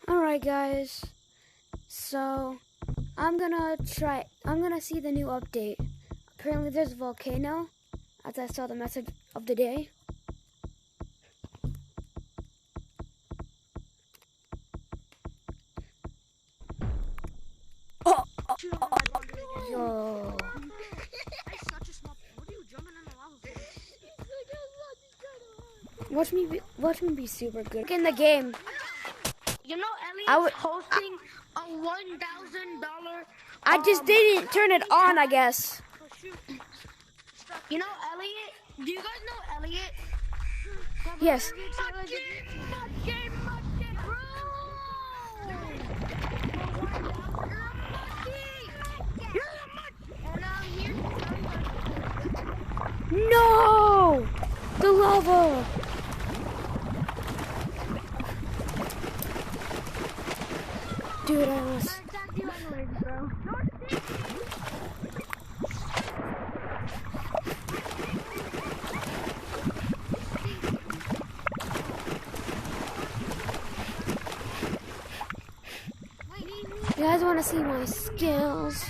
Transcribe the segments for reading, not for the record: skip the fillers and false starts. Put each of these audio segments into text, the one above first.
Alright guys, so I'm gonna see the new update. Apparently there's a volcano, as I saw the message of the day. Yo. Watch me be super good in the game. You know, Elliot's hosting a $1,000. I just didn't turn it on, I guess. You know Elliot? Do you guys know Elliot? Yes. No! The lava! Dude, I was... You guys want to see my skills?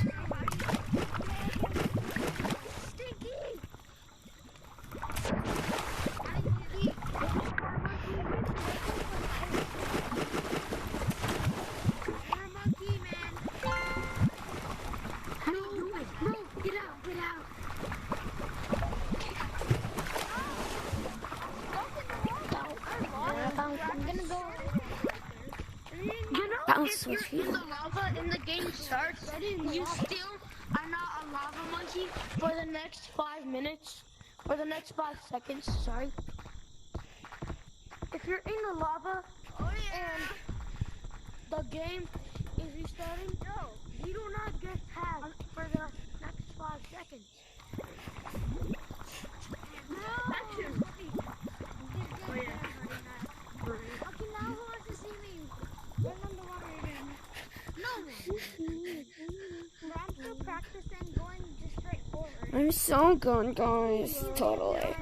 Bounce with you. The lava in the game starts, you still are not a lava monkey for the next 5 minutes, or the next 5 seconds, sorry. If you're in the lava and the game is restarting, you do not get tagged for the next 5 seconds. I'm so good, guys. Totally.